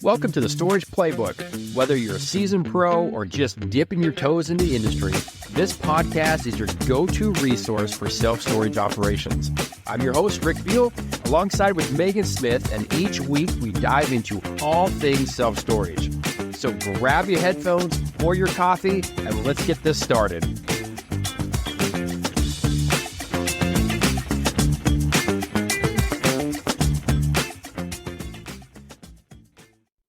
Welcome to the Storage Playbook. Whether you're a seasoned pro or just dipping your toes in the industry, this podcast is your go-to resource for self-storage operations. I'm your host, Rick Beal, alongside with Megan Smith, and each week we dive into all things self-storage. So grab your headphones, pour your coffee, and let's get this started.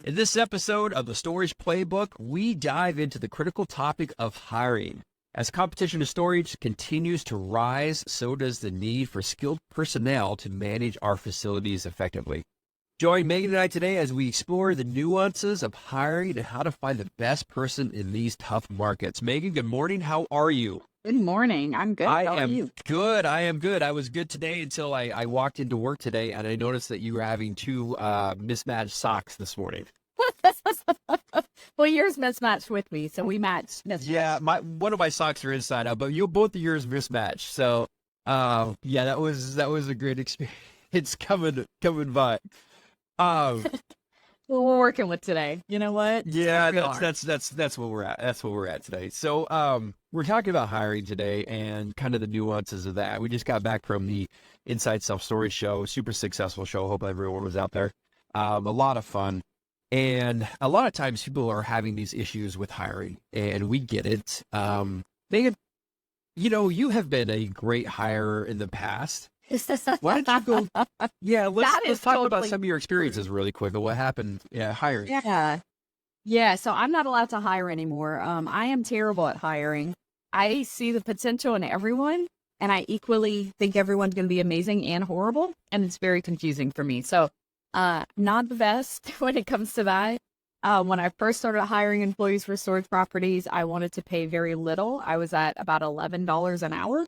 In this episode of the Storage Playbook, we dive into the critical topic of hiring. As competition in storage continues to rise, so does the need for skilled personnel to manage our facilities effectively. Join Megan and I today as we explore the nuances of hiring and how to find the best person in these tough markets. Megan, good morning. How are you? Good morning. I'm good. How are you? Good. I am good. I was good today until I walked into work today and I noticed that you were having two mismatched socks this morning. Well, yours mismatched with me, so we matched. Yeah, one of my socks are inside out, but both of yours mismatched. So, yeah, that was a great experience coming by. Well, we're working with today. You know what? Yeah, that's what we're at. That's what we're at today. So, we're talking about hiring today and kind of the nuances of that. We just got back from the Inside Self Storage show, super successful show. Hope everyone was out there. A lot of fun. And a lot of times people are having these issues with hiring, and we get it. Megan, you have been a great hirer in the past. Why don't you go? Yeah, let's talk about some of your experiences really quick. What happened? Yeah, hiring. Yeah. So I'm not allowed to hire anymore. I am terrible at hiring. I see the potential in everyone, and I equally think everyone's going to be amazing and horrible, and it's very confusing for me. So. Not the best when it comes to that. When I first started hiring employees for storage properties, I wanted to pay very little. I was at about $11 an hour,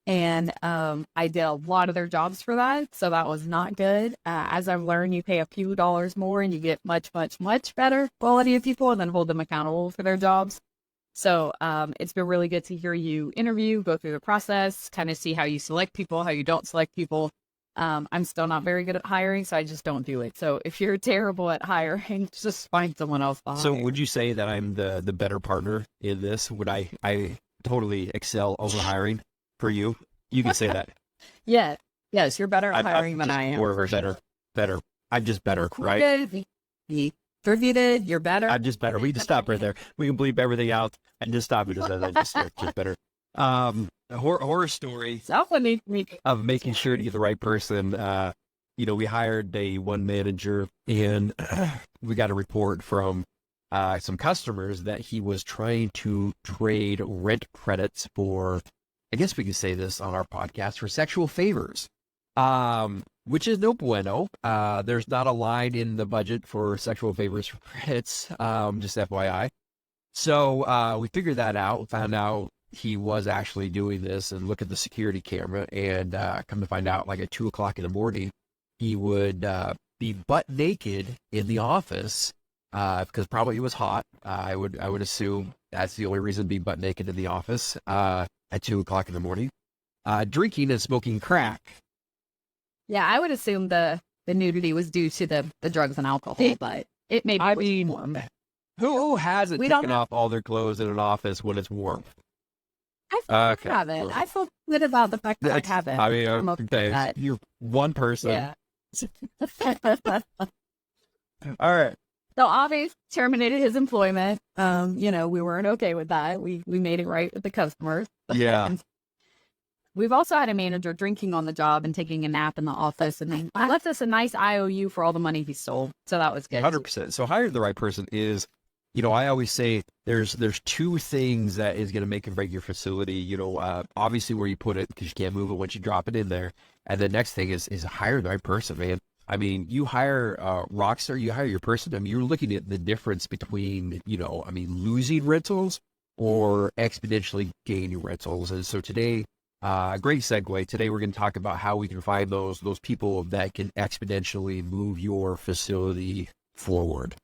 and I did a lot of their jobs for that, so that was not good. As I've learned, you pay a few dollars more and you get much, much, much better quality of people and then hold them accountable for their jobs. So it's been really good to hear you interview, go through the process, kind of see how you select people, how you don't select people. I'm still not very good at hiring, so I just don't do it. So if you're terrible at hiring, just find someone else to hire. So would you say that I'm the better partner in this? Would I totally excel over hiring for you? You can say that. Yeah. Yes, you're better at hiring than I am. Or better. I'm just better, right? Be attributed, you're better. I'm just better. We just stop right there. We can bleep everything out and just stop it as just better. A horror story of making sure to get the right person. We hired one manager, and we got a report from some customers that he was trying to trade rent credits for, I guess we could say this on our podcast, for sexual favors, which is no bueno. There's not a line in the budget for sexual favors for credits, just FYI. So we figured that out, found out he was actually doing this, and look at the security camera, and come to find out, like at 2:00 in the morning, he would be butt naked in the office because probably it was hot. I would assume that's the only reason to be butt naked in the office at 2:00 in the morning, drinking and smoking crack. Yeah, I would assume the nudity was due to the drugs and alcohol, but it may be warm. Who hasn't taken off all their clothes in an office when it's warm? I haven't. I feel good about the fact that I haven't. I mean, you're one person. Yeah. All right. So obviously terminated his employment. We weren't okay with that. We made it right with the customers. Yeah. And we've also had a manager drinking on the job and taking a nap in the office, and he left us a nice IOU for all the money he stole. So that was good. 100%. So hiring the right person is, I always say there's two things that is going to make and break your facility. Obviously where you put it, because you can't move it once you drop it in there. And the next thing is hire the right person, man. I mean, you hire a rock star, you hire your person. I mean, you're looking at the difference between, losing rentals or exponentially gaining rentals. And so today, great segue. Today, we're going to talk about how we can find those people that can exponentially move your facility forward.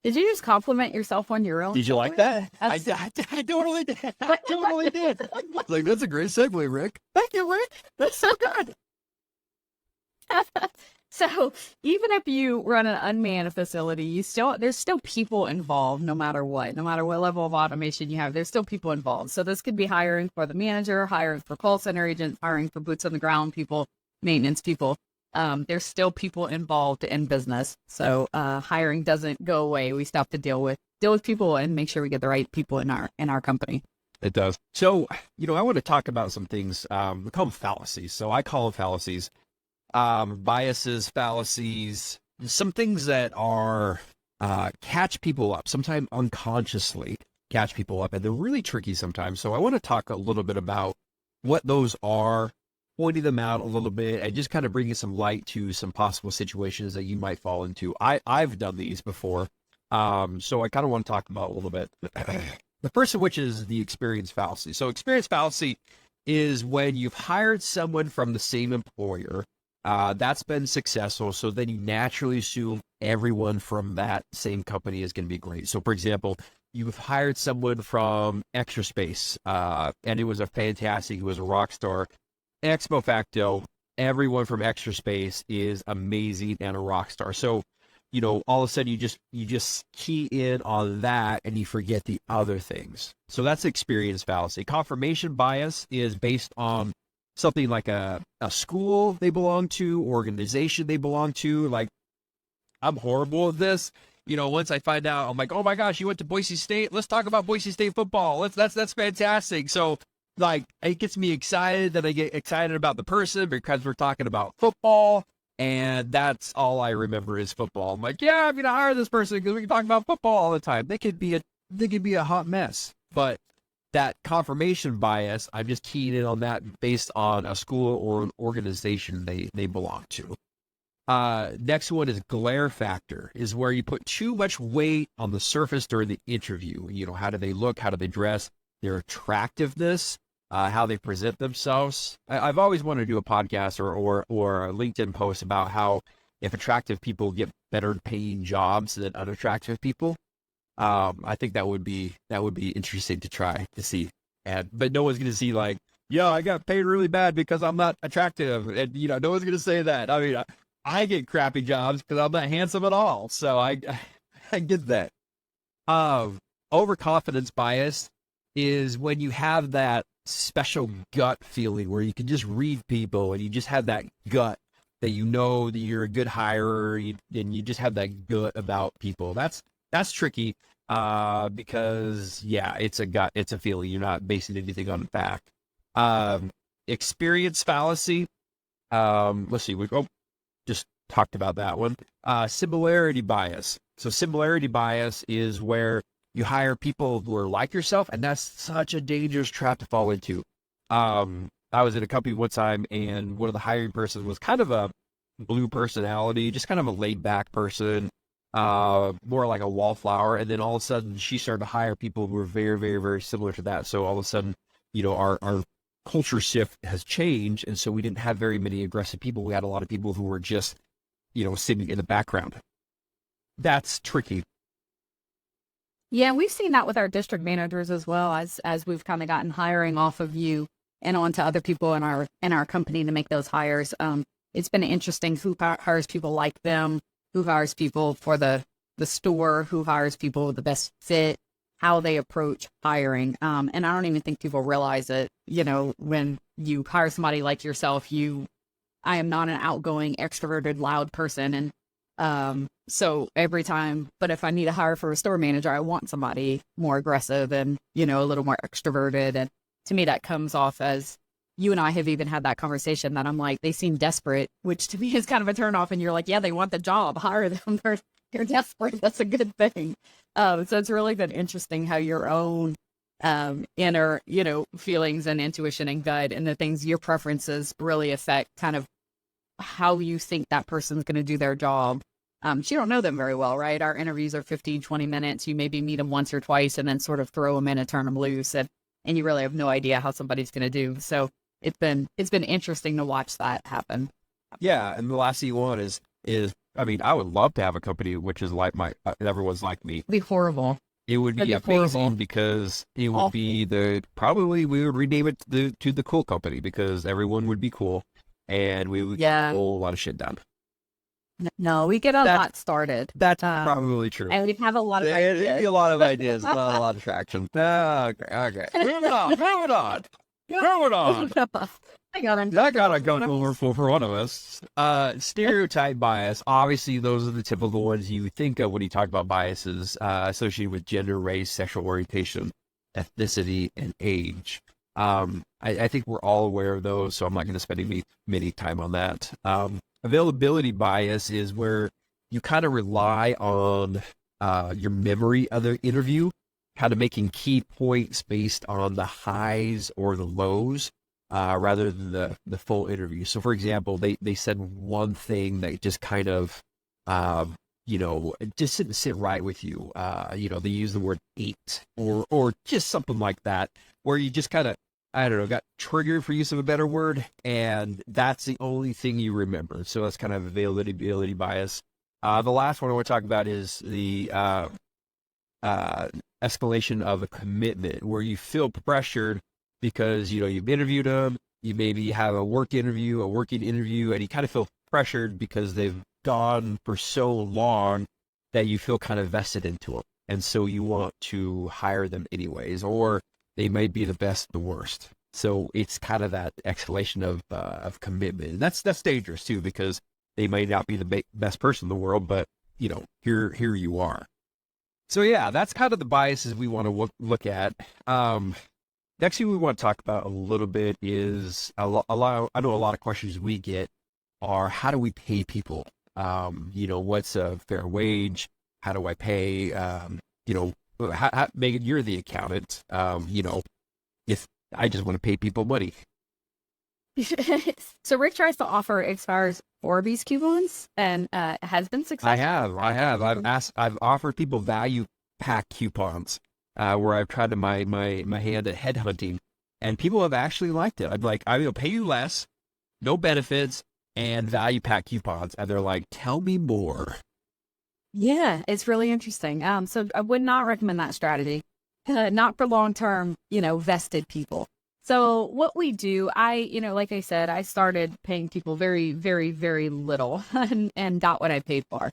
Did you just compliment yourself on your own? Did you like that? I totally did. I totally did. Like, that's a great segue, Rick. Thank you, Rick. That's so good. So even if you run an unmanned facility, there's still people involved no matter what level of automation you have, there's still people involved. So this could be hiring for the manager, hiring for call center agents, hiring for boots on the ground people, maintenance people. There's still people involved in business. So hiring doesn't go away. We still have to deal with people and make sure we get the right people in our company. It does. So, I want to talk about some things. We call them fallacies. So I call them fallacies. Biases, fallacies, some things that are catch people up, sometimes unconsciously catch people up, and they're really tricky sometimes. So I want to talk a little bit about what those are, pointing them out a little bit, and just kind of bringing some light to some possible situations that you might fall into. I've done these before, so I kind of want to talk about a little bit. The first of which is the experience fallacy. So experience fallacy is when you've hired someone from the same employer that's been successful, so then you naturally assume everyone from that same company is going to be great. So, for example, you've hired someone from Extra Space, and it was he was a rock star. Ex facto, everyone from Extra Space is amazing and a rock star. So, all of a sudden you just key in on that and you forget the other things. So that's experience fallacy. Confirmation bias is based on something like a school they belong to, organization they belong to. Like, I'm horrible at this. Once I find out, I'm like, oh my gosh, you went to Boise State? Let's talk about Boise State football. That's fantastic. So, like, it gets me excited that I get excited about the person because we're talking about football, and that's all I remember is football. I'm like, yeah, I'm gonna hire this person because we can talk about football all the time. They could be a hot mess, but that confirmation bias, I'm just keying in on that based on a school or an organization they belong to. Next one is glare factor, is where you put too much weight on the surface during the interview. How do they look? How do they dress? Their attractiveness, how they present themselves. I've always wanted to do a podcast or a LinkedIn post about how if attractive people get better paying jobs than unattractive people. I think that would be interesting to try to see. But no one's going to see like, yeah, I got paid really bad because I'm not attractive. And, no one's going to say that. I mean, I get crappy jobs because I'm not handsome at all. So I get that. Overconfidence bias is when you have that special gut feeling where you can just read people and you just have that gut that that you're a good hirer and you just have that gut about people. That's tricky because, yeah, it's a gut, it's a feeling. You're not basing anything on fact. Experience fallacy. Let's see. We just talked about that one. Similarity bias. So similarity bias is where you hire people who are like yourself, and that's such a dangerous trap to fall into. I was in a company one time, and one of the hiring persons was kind of a blue personality, just kind of a laid back person. More like a wallflower, and then all of a sudden she started to hire people who were very, very, very similar to that. So all of a sudden, our culture shift has changed, and so we didn't have very many aggressive people. We had a lot of people who were just, sitting in the background. That's tricky. Yeah, we've seen that with our district managers as well, as we've kind of gotten hiring off of you and onto other people in our company to make those hires. It's been interesting who hires people like them, who hires people for the store, who hires people with the best fit, how they approach hiring. And I don't even think people realize it. When you hire somebody like yourself, I am not an outgoing, extroverted, loud person. And so every time, but if I need to hire for a store manager, I want somebody more aggressive and, a little more extroverted. And to me, that comes off as, you and I have even had that conversation that I'm like, they seem desperate, which to me is kind of a turnoff. And you're like, yeah, they want the job, hire them. They're desperate. That's a good thing. So it's really been interesting how your own inner, feelings and intuition and gut and the things, your preferences really affect kind of how you think that person's going to do their job. You don't know them very well, right? Our interviews are 15, 20 minutes. You maybe meet them once or twice and then sort of throw them in and turn them loose. And you really have no idea how somebody's going to do. So it's been interesting to watch that happen. Yeah. And the last thing you want is, I mean, I would love to have a company which is like everyone's like me. It'd be horrible. It would be amazing because it would be probably we would rename it to the cool company because everyone would be cool. and we get a whole lot of shit done. No, we get a lot started. That's probably true. And we have a lot of ideas. A lot of ideas, not a lot of traction. Okay. Moving on. I got him. That got to go over for one of us. Stereotype bias. Obviously, those are the typical ones you think of when you talk about biases associated with gender, race, sexual orientation, ethnicity, and age. I think we're all aware of those, so I'm not going to spend many time on that. Availability bias is where you kind of rely on your memory of the interview, kind of making key points based on the highs or the lows rather than the full interview. So, for example, they said one thing that just kind of, just didn't sit right with you. They use the word ate or just something like that, where you just kind of, I don't know, got triggered, for use of a better word, and that's the only thing you remember. So that's kind of availability bias. The last one I want to talk about is the escalation of a commitment, where you feel pressured because, you've interviewed them, you maybe have a working interview, and you kind of feel pressured because they've gone for so long that you feel kind of vested into them. And so you want to hire them anyways, or they might be the best, the worst. So it's kind of that escalation of commitment. And that's dangerous too, because they may not be the best person in the world, but here you are. So yeah, that's kind of the biases we want to look at. Next thing we want to talk about a little bit is I know a lot of questions we get are, how do we pay people? What's a fair wage? How do I pay? Megan, you're the accountant. If I just want to pay people money. So Rick tries to offer expires Orbeez coupons and has been successful. I have. I've offered people value pack coupons where I've tried to my hand at headhunting, and people have actually liked it. I'm like, I will pay you less, no benefits, and value pack coupons, and they're like, tell me more. Yeah, it's really interesting. So I would not recommend that strategy, not for long-term, vested people. So what we do, like I said, I started paying people very, very, very little and got what I paid for.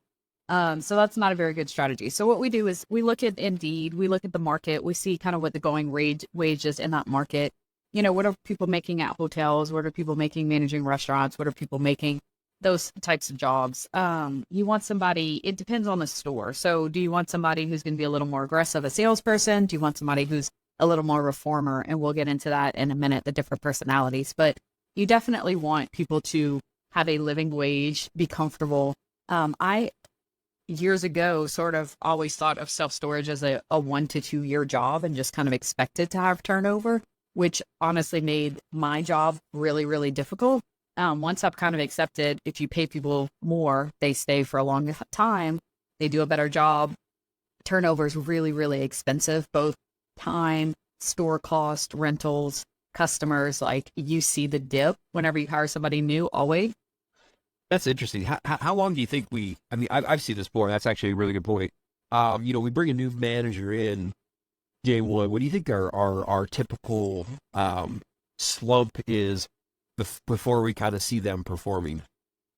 So that's not a very good strategy. So what we do is we look at Indeed, we look at the market, we see kind of what the going wage is in that market. What are people making at hotels? What are people making managing restaurants? What are people making? Those types of jobs. You want somebody, it depends on the store. So do you want somebody who's going to be a little more aggressive, a salesperson? Do you want somebody who's a little more reformer? And we'll get into that in a minute, the different personalities. But you definitely want people to have a living wage, be comfortable. I, years ago, sort of always thought of self-storage as a 1 to 2 year job and just kind of expected to have turnover, which honestly made my job really, really difficult. Once I've kind of accepted, if you pay people more, they stay for a long time, they do a better job. Turnover is really, really expensive, both time, store cost, rentals, customers. Like, you see the dip whenever you hire somebody new, always. That's interesting. How long do you think I've seen this before. That's actually a really good point. We bring a new manager in day one. What do you think our typical slump is before we kind of see them performing?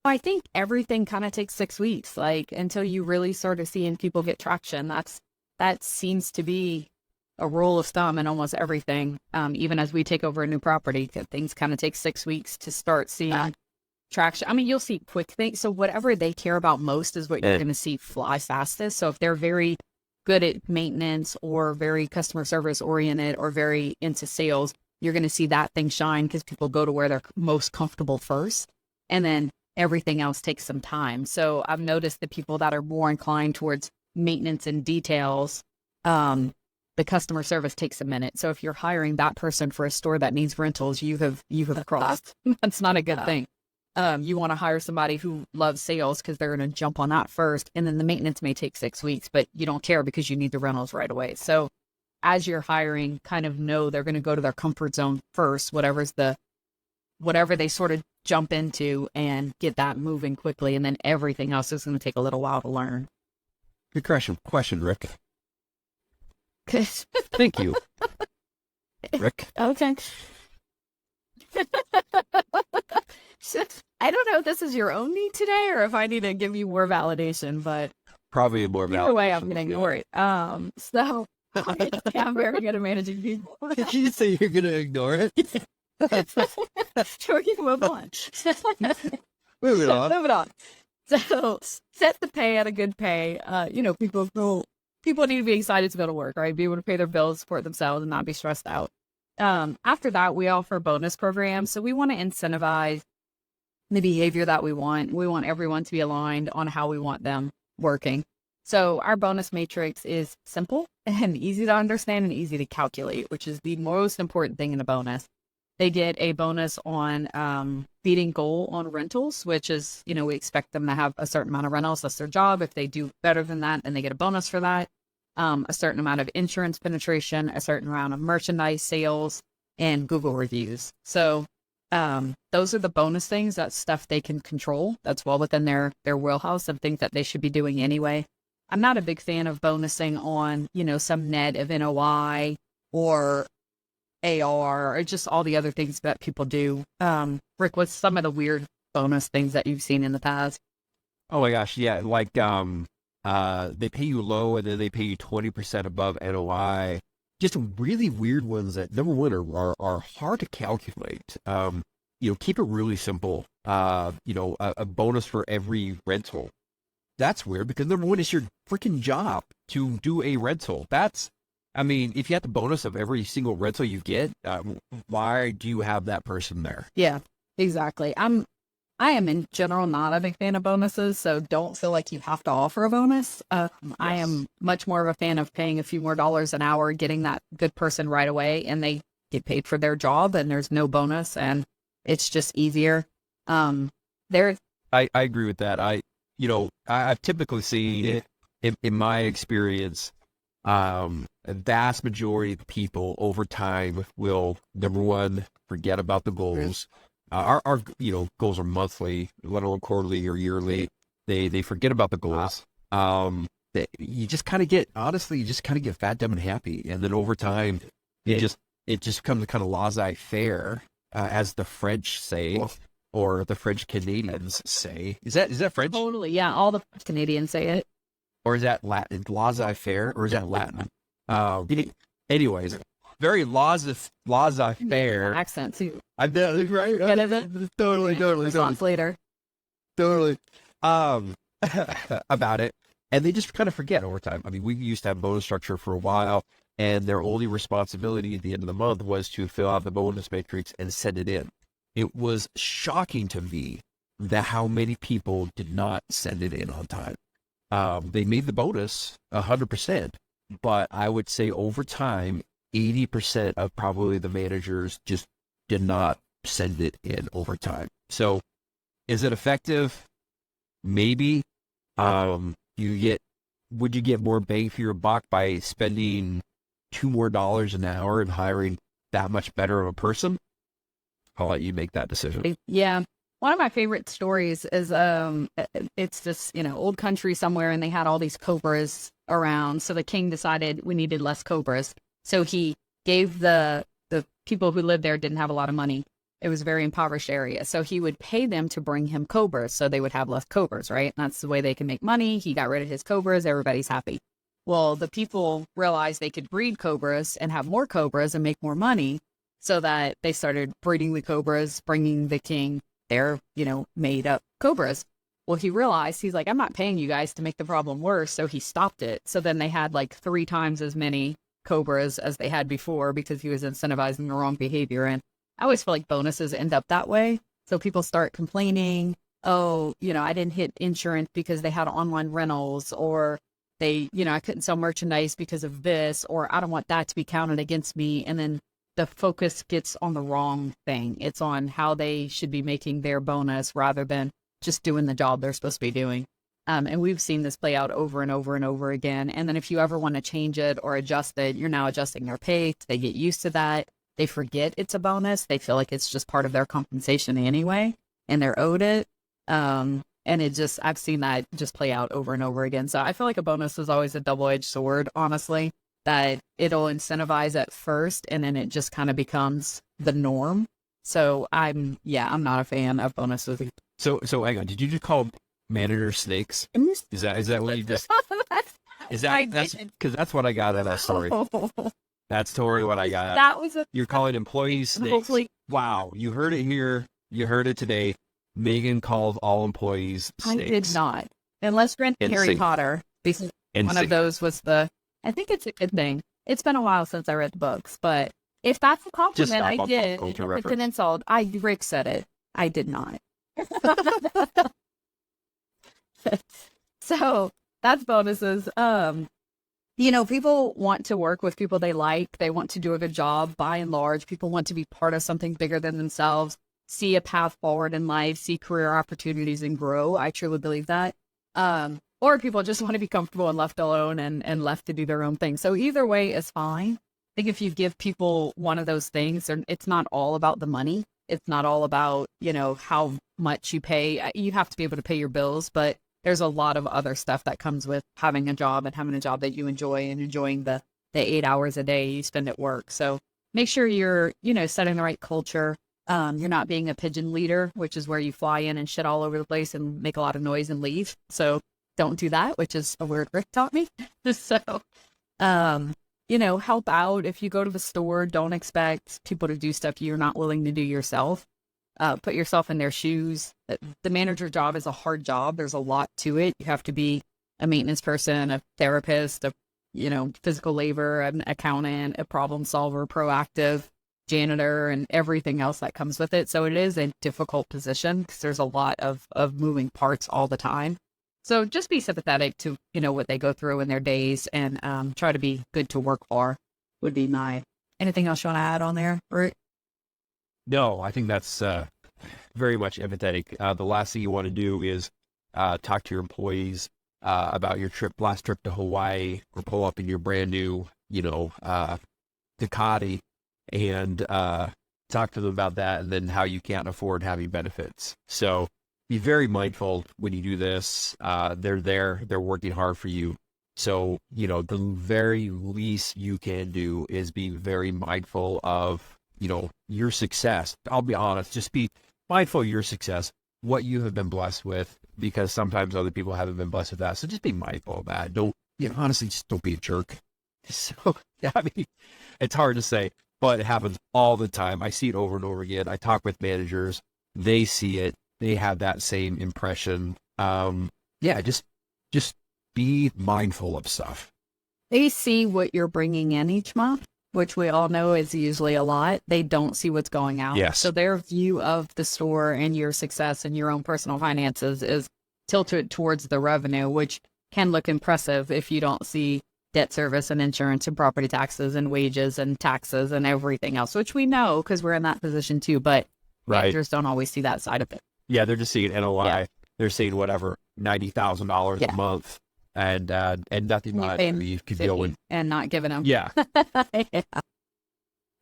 I think everything kind of takes 6 weeks, like, until you really sort of seeing people get traction. That seems to be a rule of thumb in almost everything. Even as we take over a new property, things kind of take 6 weeks to start seeing traction. I mean, you'll see quick things. So whatever they care about most is what you're going to see fly fastest. So if they're very good at maintenance or very customer service oriented or very into sales, you're going to see that thing shine because people go to where they're most comfortable first. And then everything else takes some time. So I've noticed the people that are more inclined towards maintenance and details, the customer service takes a minute. So if you're hiring that person for a store that needs rentals, you have crossed. That's not a good thing. You want to hire somebody who loves sales because they're going to jump on that first. And then the maintenance may take 6 weeks, but you don't care because you need the rentals right away. So as you're hiring, kind of know they're going to go to their comfort zone first, whatever they sort of jump into, and get that moving quickly. And then everything else is going to take a little while to learn. Good question, Rick. Thank you, Rick. Okay. I don't know if this is your own need today or if I need to give you more validation, but Probably more valid. either way, I'm going to ignore it. So I'm very good at managing people. Did you say you're going to ignore it? Sure, you can move on. Moving on. Moving on. So set the pay at a good pay. People need to be excited to go to work, right? Be able to pay their bills, support themselves, and not be stressed out. After that, we offer bonus programs. So we want to incentivize the behavior that we want. We want everyone to be aligned on how we want them working. So our bonus matrix is simple and easy to understand and easy to calculate, which is the most important thing in a bonus. They get a bonus on beating goal on rentals, which is, we expect them to have a certain amount of rentals. That's their job. If they do better than that, then they get a bonus for that. A certain amount of insurance penetration, a certain amount of merchandise sales, and Google reviews. So those are the bonus things. That's stuff they can control. That's well within their wheelhouse and things that they should be doing anyway. I'm not a big fan of bonusing on, some net of NOI or AR or just all the other things that people do. Rick, what's some of the weird bonus things that you've seen in the past? Oh my gosh, yeah, like they pay you low and then they pay you 20% above NOI. Just really weird ones that, number one, are hard to calculate. Keep it really simple. A bonus for every rental. That's weird because number one, it's your freaking job to do a rental. If you have the bonus of every single rental you get, why do you have that person there? Yeah, exactly. I am in general not a big fan of bonuses, so don't feel like you have to offer a bonus. Yes. I am much more of a fan of paying a few more dollars an hour, getting that good person right away, and they get paid for their job, and there's no bonus, and it's just easier. I agree with that. I've typically seen in my experience, a vast majority of people over time will, number one, forget about the goals. Our goals are monthly, let alone quarterly or yearly. They forget about the goals. You just kind of get fat, dumb, and happy, and then over time, it just becomes a kind of laissez-faire, as the French say, or the French Canadians say. Is that French? Totally, yeah. All the Canadians say it. Or is that Latin? Laissez-faire, or is that Latin? Anyways. Very laissez-faire. Accent too. I know, right? Get it? Totally. Later. Totally. About it. And they just kind of forget over time. We used to have bonus structure for a while, and their only responsibility at the end of the month was to fill out the bonus matrix and send it in. It was shocking to me that how many people did not send it in on time. They made the bonus 100%, but I would say over time, 80% of probably the managers just did not send it in over time. So is it effective? Maybe. Would you get more bang for your buck by spending $2 more an hour and hiring that much better of a person? I'll let you make that decision. Yeah. One of my favorite stories is it's this, old country somewhere, and they had all these cobras around. So the king decided we needed less cobras. So he gave the people who lived there didn't have a lot of money. It was a very impoverished area. So he would pay them to bring him cobras so they would have less cobras, right? And that's the way they can make money. He got rid of his cobras. Everybody's happy. Well, the people realized they could breed cobras and have more cobras and make more money, so that they started breeding the cobras, bringing the king their, made up cobras. Well, he realized, he's like, I'm not paying you guys to make the problem worse. So he stopped it. So then they had like 3 times as many cobras as they had before because he was incentivizing the wrong behavior. And I always feel like bonuses end up that way. So people start complaining, I didn't hit insurance because they had online rentals, or I couldn't sell merchandise because of this, or I don't want that to be counted against me. And then the focus gets on the wrong thing. It's on how they should be making their bonus rather than just doing the job they're supposed to be doing. And we've seen this play out over and over and over again. And then if you ever want to change it or adjust it, you're now adjusting their pay. They get used to that. They forget it's a bonus. They feel like it's just part of their compensation anyway, and they're owed it. And I've seen that just play out over and over again. So I feel like a bonus is always a double-edged sword, honestly, that it'll incentivize at first, and then it just kind of becomes the norm. So I'm not a fan of bonuses. So hang on. Did you just call managers snakes? Is that what you just? That's because that's what I got out of that story. That's totally what I got. That was You're calling employees snakes. hopefully. Wow, you heard it here. You heard it today. Megan calls all employees snakes. I did not, unless read Harry Potter, because one of those was the. I think it's a good thing. It's been a while since I read the books, but if that's a compliment, I did. If it's an insult, Rick said it. I did not. So that's bonuses. People want to work with people they like. They want to do a good job. By and large, people want to be part of something bigger than themselves, see a path forward in life, see career opportunities and grow. I truly believe that. Or people just want to be comfortable and left alone and left to do their own thing. So either way is fine. I think if you give people one of those things, it's not all about the money. It's not all about, how much you pay. You have to be able to pay your bills, but there's a lot of other stuff that comes with having a job and having a job that you enjoy and enjoying the 8 hours a day you spend at work. So make sure you're, setting the right culture. You're not being a pigeon leader, which is where you fly in and shit all over the place and make a lot of noise and leave. So don't do that, which is a word Rick taught me. So, help out. If you go to the store, don't expect people to do stuff you're not willing to do yourself. Put yourself in their shoes. The manager job is a hard job. There's a lot to it. You have to be a maintenance person, a therapist, physical labor, an accountant, a problem solver, proactive, janitor, and everything else that comes with it. So it is a difficult position because there's a lot of moving parts all the time. So just be sympathetic to, what they go through in their days and try to be good to work for would be my. Anything else you want to add on there, Rick? No, I think that's very much empathetic. The last thing you want to do is talk to your employees about your last trip to Hawaii, or pull up in your brand new, Ducati and talk to them about that, and then how you can't afford having benefits. So be very mindful when you do this. They're working hard for you. So, the very least you can do is be very mindful of, your success. I'll be honest, just be mindful of your success, what you have been blessed with, because sometimes other people haven't been blessed with that. So just be mindful of that. Honestly, just don't be a jerk. So, it's hard to say, but it happens all the time. I see it over and over again. I talk with managers. They see it. They have that same impression. Just be mindful of stuff. They see what you're bringing in each month, which we all know is usually a lot. They don't see what's going out. Yes. So their view of the store and your success and your own personal finances is tilted towards the revenue, which can look impressive if you don't see debt service and insurance and property taxes and wages and taxes and everything else, which we know because we're in that position too. But managers don't always see that side of it. Yeah, they're just seeing NOI. Yeah. They're seeing whatever, $90,000 a month. And nothing much you could deal with. And not giving them. Yeah.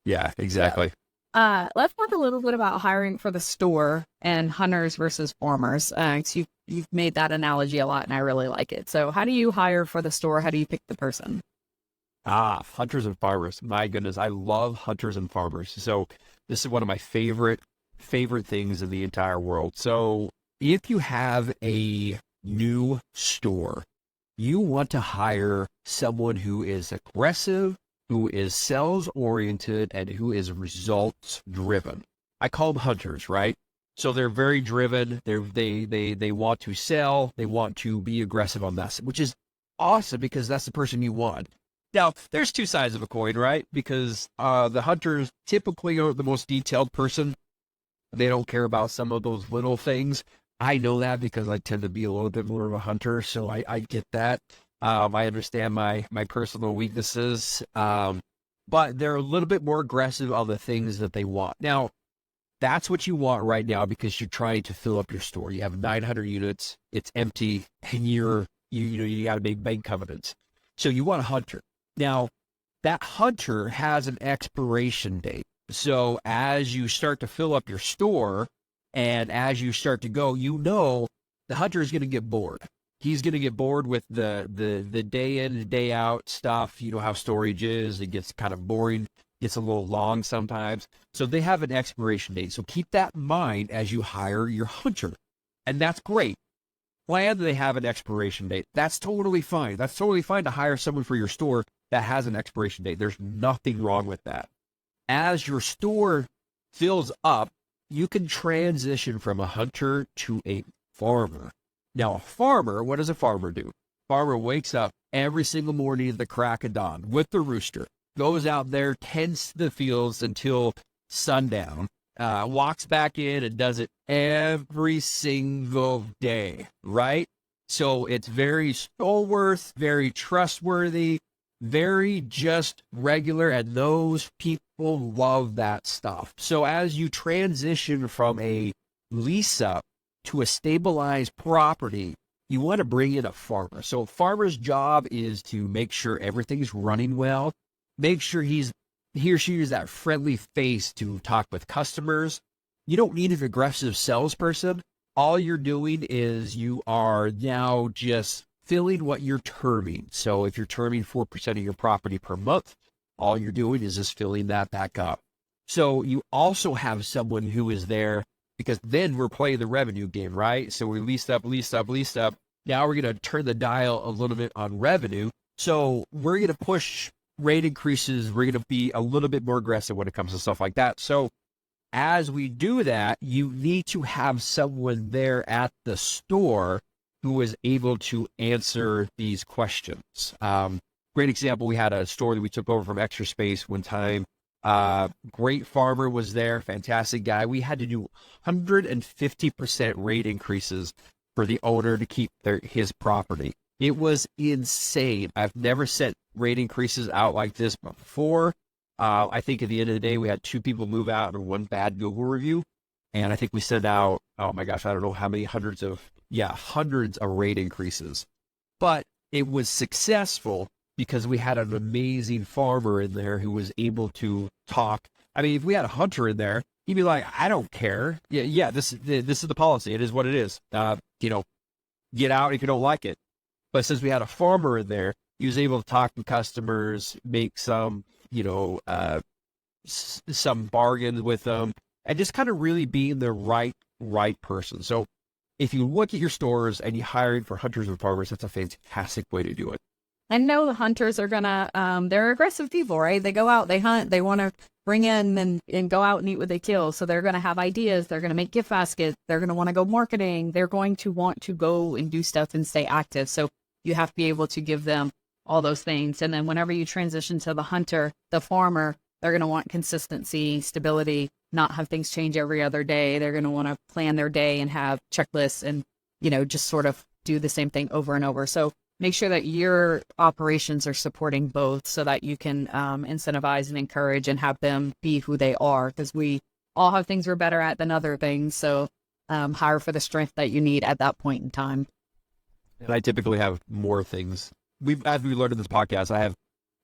Yeah, exactly. Let's talk a little bit about hiring for the store and hunters versus farmers. So you've made that analogy a lot, and I really like it. So how do you hire for the store? How do you pick the person? Hunters and farmers. My goodness, I love hunters and farmers. So this is one of my favorite things in the entire world. So if you have a new store, you want to hire someone who is aggressive, who is sales-oriented, and who is results-driven. I call them hunters, right? So they're very driven. They want to sell. They want to be aggressive on that, which is awesome because that's the person you want. Now, there's two sides of a coin, right? Because the hunters typically are the most detailed person. They don't care about some of those little things. I know that because I tend to be a little bit more of a hunter, so I get that. I understand my personal weaknesses, but they're a little bit more aggressive on the things that they want. Now, that's what you want right now because you're trying to fill up your store. You have 900 units, it's empty, and you got to make bank covenants. So you want a hunter. Now, that hunter has an expiration date. So as you start to fill up your store, and as you start to go, the hunter is going to get bored. He's going to get bored with the day in and day out stuff. You know how storage is. It gets kind of boring. It's a little long sometimes. So they have an expiration date. So keep that in mind as you hire your hunter. And that's great. Plan that they have an expiration date. That's totally fine. That's totally fine to hire someone for your store that has an expiration date. There's nothing wrong with that. As your store fills up, you can transition from a hunter to a farmer. Now, a farmer, what does a farmer do? Farmer wakes up every single morning at the crack of dawn with the rooster, goes out there, tends the fields until sundown, walks back in and does it every single day, right? So it's very stalwart, very trustworthy, very just regular, and those people love that stuff. So as you transition from a lease up to a stabilized property, you want to bring in a farmer. So a farmer's job is to make sure everything's running well, make sure he or she is that friendly face to talk with customers. You don't need an aggressive salesperson. All you're doing is you are now just filling what you're terming. So if you're terming 4% of your property per month, all you're doing is just filling that back up. So you also have someone who is there because then we're playing the revenue game, right? So we leased up. Now we're going to turn the dial a little bit on revenue. So we're going to push rate increases. We're going to be a little bit more aggressive when it comes to stuff like that. So as we do that, you need to have someone there at the store who is able to answer these questions. Great example, we had a store that we took over from Extra Space one time. Great farmer was there, fantastic guy. We had to do 150% rate increases for the owner to keep his property. It was insane. I've never sent rate increases out like this before. I think at the end of the day, we had 2 people move out and 1 bad Google review. And I think we sent out, oh my gosh, I don't know how many hundreds of rate increases. But it was successful because we had an amazing farmer in there who was able to talk. I mean, if we had a hunter in there, he'd be like, I don't care. Yeah, this is the policy. It is what it is. Get out if you don't like it. But since we had a farmer in there, he was able to talk to customers, make some, some bargains with them, and just kind of really being the right person. So if you look at your stores and you hire for hunters and farmers, that's a fantastic way to do it. I know the hunters are gonna, they're aggressive people, right? They go out, they hunt, they want to bring in and go out and eat what they kill. So they're going to have ideas. They're going to make gift baskets. They're going to want to go marketing. They're going to want to go and do stuff and stay active. So you have to be able to give them all those things. And then whenever you transition to the hunter, the farmer, they're going to want consistency, stability, not have things change every other day. They're going to want to plan their day and have checklists and, just sort of do the same thing over and over. So make sure that your operations are supporting both so that you can incentivize and encourage and have them be who they are, because we all have things we're better at than other things. So hire for the strength that you need at that point in time. And I typically have more things. As we learned in this podcast, I have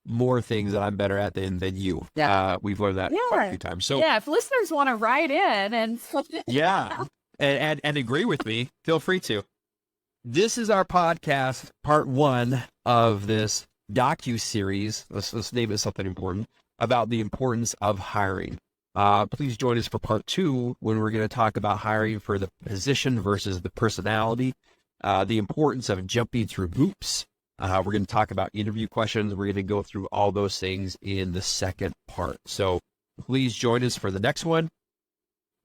more things that I'm better at than you. Yeah. We've learned that quite a few times. So yeah, if listeners want to write in and and agree with me, feel free to. This is our podcast, part 1 of this docu-series. Let's name it something important about the importance of hiring. Please join us for part 2 when we're going to talk about hiring for the position versus the personality, the importance of jumping through hoops. We're going to talk about interview questions. We're going to go through all those things in the second part. So please join us for the next one.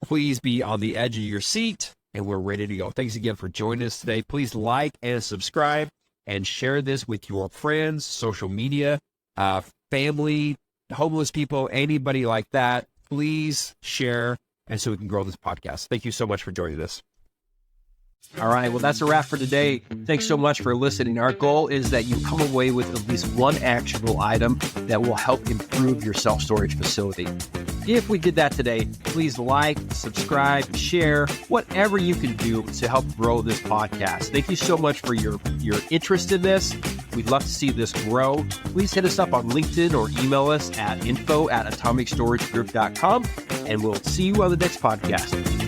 Please be on the edge of your seat, and we're ready to go. Thanks again for joining us today. Please like and subscribe and share this with your friends, social media, family, homeless people, anybody like that. Please share, and so we can grow this podcast. Thank you so much for joining us. All right. Well, that's a wrap for today. Thanks so much for listening. Our goal is that you come away with at least one actionable item that will help improve your self-storage facility. If we did that today, please like, subscribe, share, whatever you can do to help grow this podcast. Thank you so much for your interest in this. We'd love to see this grow. Please hit us up on LinkedIn or email us at info@atomicstoragegroup.com, and we'll see you on the next podcast.